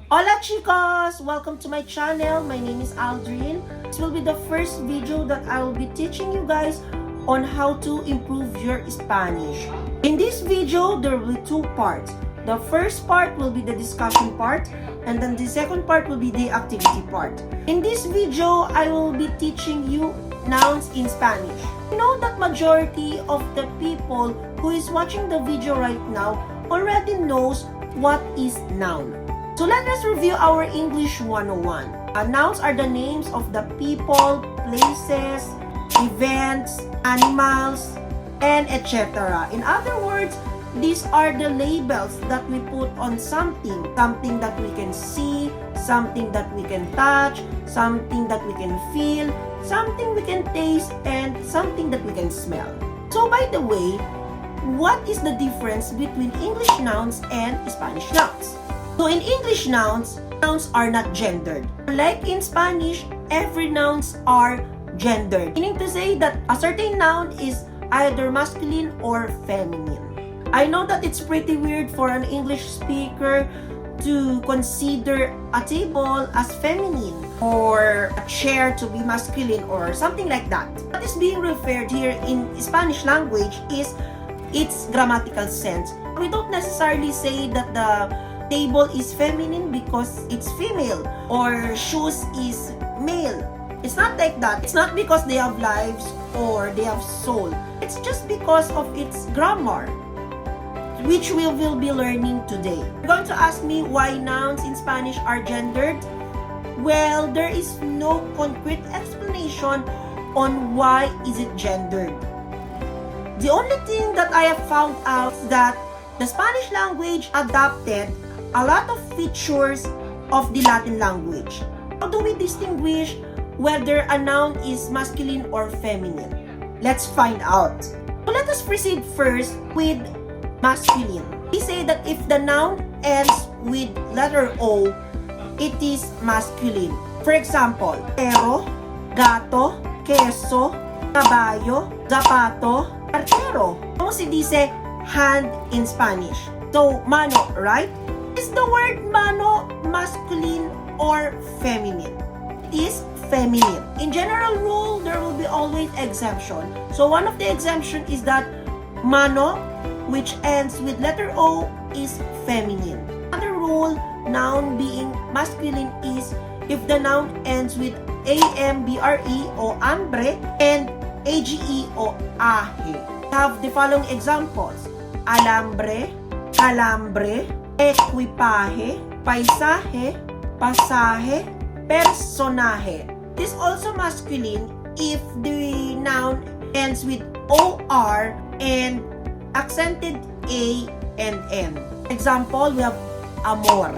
Hola chicos! Welcome to my channel. My name is Aldrin. This will be the first video that I will be teaching you guys on how to improve your Spanish. In this video, there will be two parts. The first part will be the discussion part, and then the second part will be the activity part. In this video, I will be teaching you nouns in Spanish. You know that majority of the people who is watching the video right now already knows what is noun. So let us review our English 101. Nouns are the names of the people, places, events, animals, and etc. In other words, these are the labels that we put on something. Something that we can see, something that we can touch, something that we can feel, something we can taste, and something that we can smell. So by the way, what is the difference between English nouns and Spanish nouns? So in English nouns are not gendered. Like in Spanish, every nouns are gendered. Meaning to say that a certain noun is either masculine or feminine. I know that it's pretty weird for an English speaker to consider a table as feminine or a chair to be masculine or something like that. What is being referred here in Spanish language is its grammatical sense. We don't necessarily say that the table is feminine because it's female or shoes is male. It's not like that. It's not because they have lives or they have soul. It's just because of its grammar, which we will be learning today. You're going to ask me why nouns in Spanish are gendered? Well, there is no concrete explanation on why is it gendered. The only thing that I have found out is that the Spanish language adopted a lot of features of the Latin language. How do we distinguish whether a noun is masculine or feminine? Let's find out. So let us proceed first with masculine. We say that if the noun ends with letter O, it is masculine. For example, perro, gato, queso, caballo, zapato, cartero. ¿Cómo se dice hand in Spanish? So, mano, right? Is the word mano masculine or feminine? It is feminine. In general rule, there will be always exemption. So one of the exemption is that mano, which ends with letter O, is feminine. Another rule, noun being masculine is if the noun ends with ambre o ambre and age o ahe. We have the following examples: alambre, calambre, equipaje, paisaje, pasaje, personaje. This is also masculine if the noun ends with OR and accented A and N. Example, we have amor,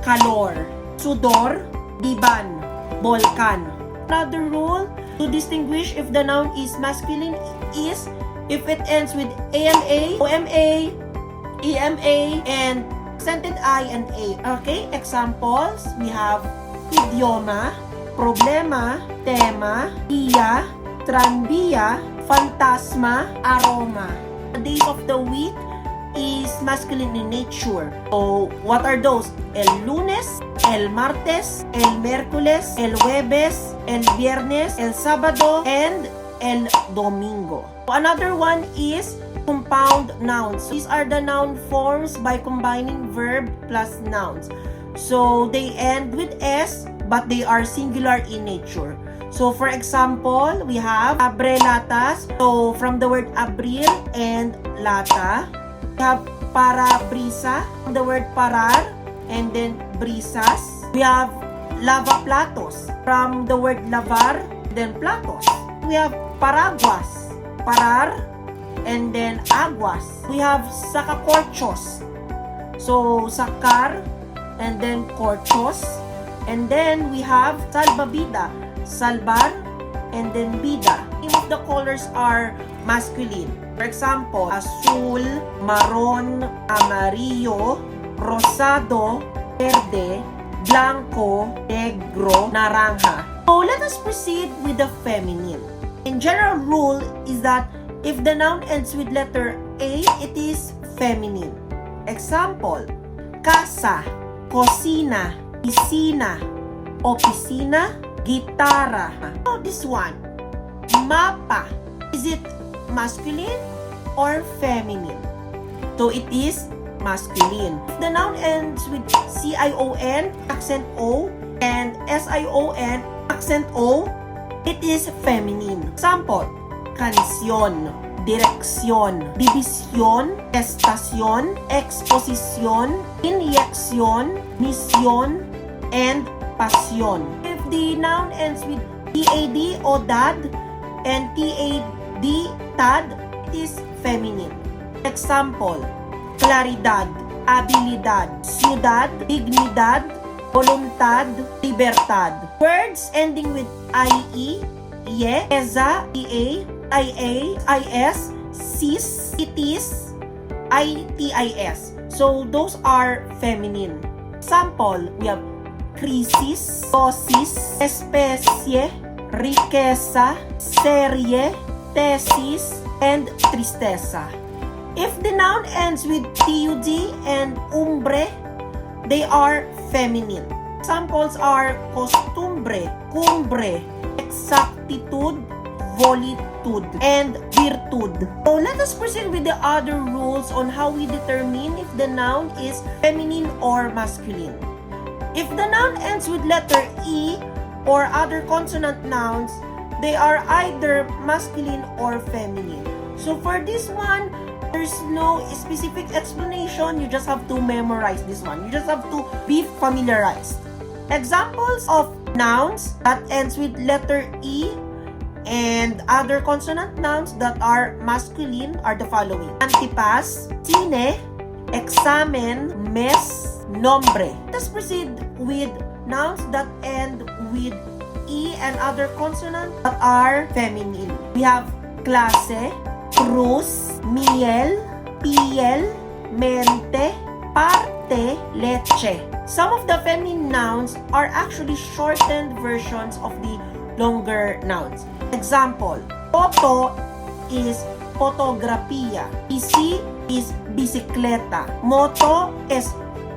calor, sudor, diban, volcan. Another rule to distinguish if the noun is masculine is if it ends with AMA, OMA, EMA, and accented I and A. Okay, examples, we have idioma, problema, tema, iya, tranvia, fantasma, aroma. The days of the week is masculine in nature. So, what are those? El lunes, el martes, el miércoles, el jueves, el viernes, el sábado, and el domingo. Another one is compound nouns. These are the noun forms by combining verb plus nouns. So they end with S, but they are singular in nature. So for example, we have abre latas. So from the word abrir and lata, we have parabrisa, from the word parar, and then brisas. We have lavaplatos, from the word lavar, then platos. We have paraguas, parar, and then aguas. We have sacacorchos. So sacar and then corchos. And then we have salvavida, salvar, and then vida. Name of the colors are masculine. For example, azul, marron, amarillo, rosado, verde, blanco, negro, naranja. So let us proceed with the feminine. In general rule is that if the noun ends with letter A, it is feminine. Example, casa, cocina, piscina, opisina, gitara. Oh, this one, mapa. Is it masculine or feminine? So it is masculine. If the noun ends with C-I-O-N, accent O, and S-I-O-N, accent O, it is feminine. Example, kansyon, direksyon, divisyon, estasyon, exposición, inyeksyon, misyon, and pasyon. If the noun ends with TAD o dad and TAD, tad, it is feminine. Example, claridad, habilidad, ciudad, dignidad, voluntad, libertad. Words ending with IE, ye, eza, EA, IA, IS, sis, itis, ITIS. So those are feminine. Example, we have crisis, dosis, especie, riqueza, serie, tesis, and tristeza. If the noun ends with TUD and umbre, they are feminine. Examples are costumbre, cumbre, exactitude, volitude, and virtud. So let us proceed with the other rules on how we determine if the noun is feminine or masculine. If the noun ends with letter E or other consonant nouns, they are either masculine or feminine. So for this one, there's no specific explanation. You just have to memorize this one. You just have to be familiarized. Examples of nouns that ends with letter E and other consonant nouns that are masculine are the following: antipas, sine, examen, mes, nombre. Let's proceed with nouns that end with E and other consonants that are feminine. We have clase, cruz, miel, piel, mente, parte, leche. Some of the feminine nouns are actually shortened versions of the longer nouns. Example, photo is fotografía, bici is bicicleta, moto is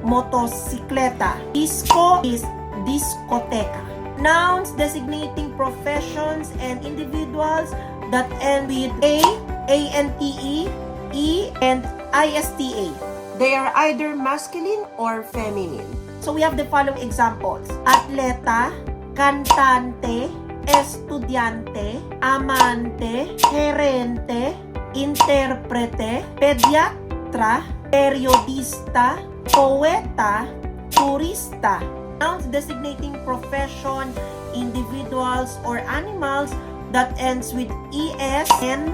motocicleta, disco is discoteca. Nouns designating professions and individuals that end with A, ANTE, E, and ISTA. They are either masculine or feminine. So we have the following examples: atleta, cantante, estudiante, amante, gerente, interprete, pediatra, periodista, poeta, turista. Nouns designating profession, individuals, or animals that ends with ES, N,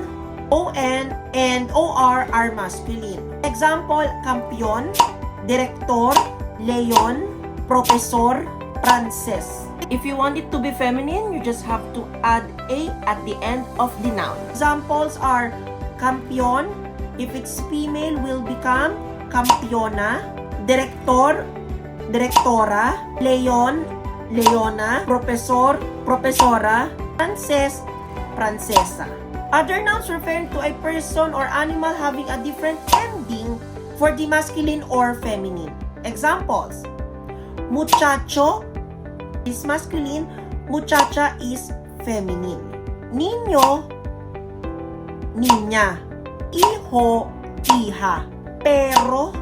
ON, and OR are masculine. Example, campeón, director, leon, profesor, Frances. If you want it to be feminine, you just have to add A at the end of the noun. Examples are campeón, if it's female, will become campeona, director, directora, leon, leona, profesor, profesora, Frances, francesa. Other nouns referring to a person or animal having a different ending for the masculine or feminine. Examples: muchacho is masculine, muchacha is feminine. Niño, niña. Hijo, hija. Perro,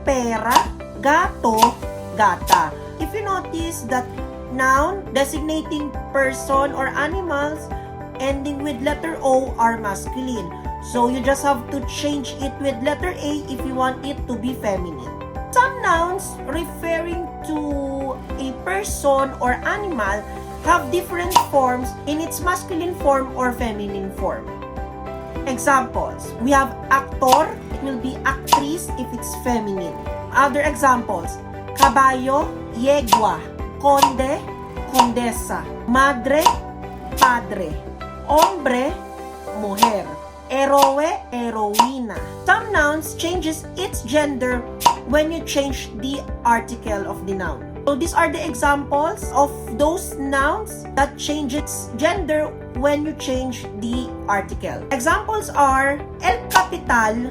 pera. Gato, gata. If you notice that noun designating person or animals ending with letter O are masculine. So you just have to change it with letter A if you want it to be feminine. Some nouns referring to a person or animal have different forms in its masculine form or feminine form. Examples: we have actor, it will be actress if it's feminine. Other examples: caballo, yegua, conde, condesa, madre, padre, hombre, mujer, héroe, heroína. Some nouns changes its gender when you change the article of the noun. So these are the examples of those nouns that change its gender when you change the article. Examples are el capital,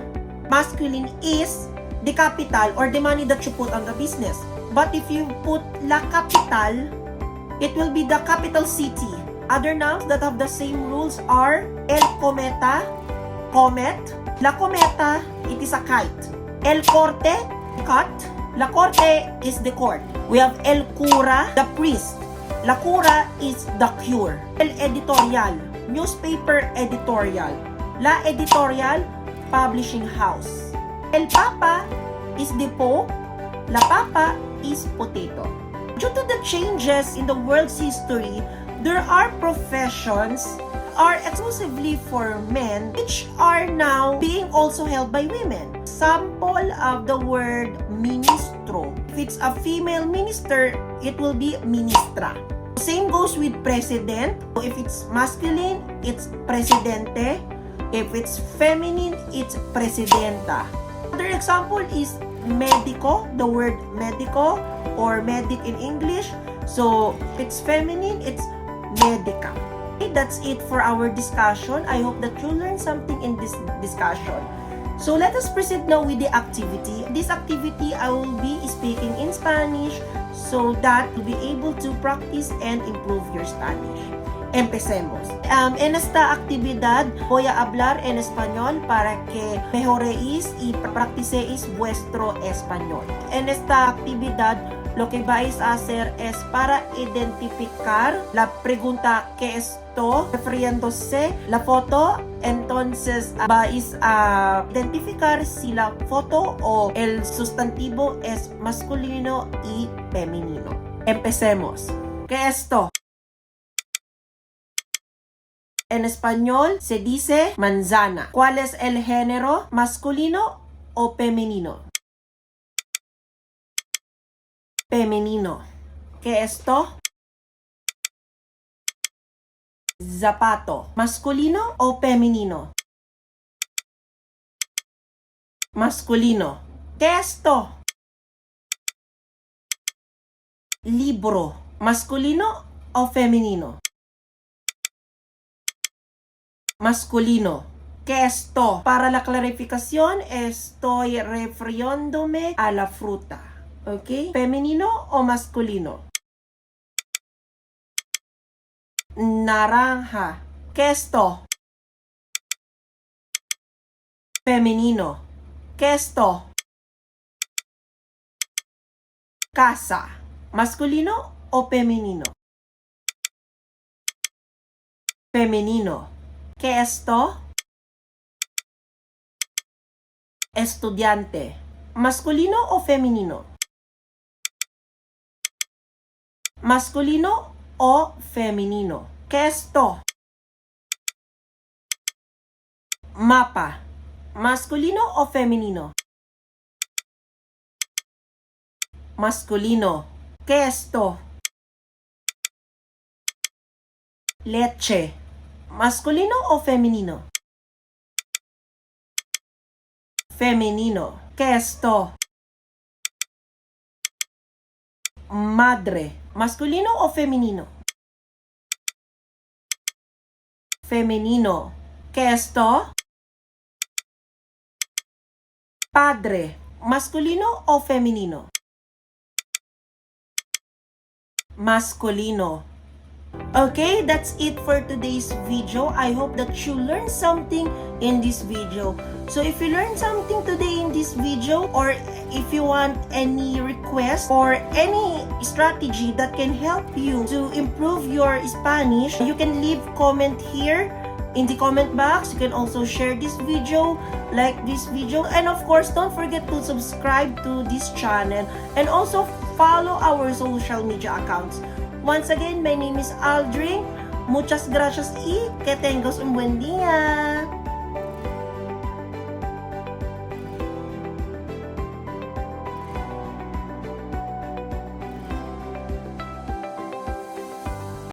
masculine is the capital or the money that you put on the business. But if you put la capital, it will be the capital city. Other nouns that have the same rules are el cometa, comet. La cometa, it is a kite. El corte, cut. La corte is the court. We have el cura, the priest. La cura is the cure. El editorial, newspaper editorial. La editorial, publishing house. El papa is the pope. La papa is potato. Due to the changes in the world's history, there are professions are exclusively for men which are now being also held by women. Sample of the word ministro. If it's a female minister, it will be ministra. Same goes with president. If it's masculine, it's presidente. If it's feminine, it's presidenta. Another example is medico, the word medico or medic in English. So, if it's feminine, it's medica. Okay, that's it for our discussion. I hope that you learned something in this discussion. So, let us proceed now with the activity. This activity, I will be speaking in Spanish so that you'll be able to practice and improve your Spanish. Empecemos. En esta actividad voy a hablar en español para que mejoréis y practicéis vuestro español. En esta actividad lo que vais a hacer es para identificar la pregunta que esto refiriéndose la foto. Entonces vais a identificar si la foto o el sustantivo es masculino y femenino. Empecemos. ¿Qué es esto? En español se dice manzana. ¿Cuál es el género? ¿Masculino o femenino? Femenino. ¿Qué es esto? Zapato. ¿Masculino o femenino? Masculino. ¿Qué es esto? Libro. ¿Masculino o femenino? Masculino. ¿Qué es esto? Para la clarificación, estoy refiriéndome a la fruta. ¿Ok? ¿Femenino o masculino? Naranja. ¿Qué es esto? Femenino. ¿Qué es esto? Casa. ¿Masculino o femenino? Femenino. ¿Qué es esto? Estudiante. ¿Masculino o femenino? ¿Masculino o femenino? ¿Qué es esto? Mapa. ¿Masculino o femenino? Masculino. ¿Qué es esto? Leche. ¿Masculino o femenino? Femenino. ¿Qué es esto? Madre. ¿Masculino o femenino? Femenino. ¿Qué es esto? Padre. ¿Masculino o femenino? Masculino. Okay, that's it for today's video. I hope that you learned something in this video. So if you learned something today in this video, or if you want any request or any strategy that can help you to improve your Spanish, you can leave comment here in the comment box. You can also share this video, like this video, and of course don't forget to subscribe to this channel and also follow our social media accounts. Once again, my name is Aldrin. Muchas gracias y que tengas un buen día.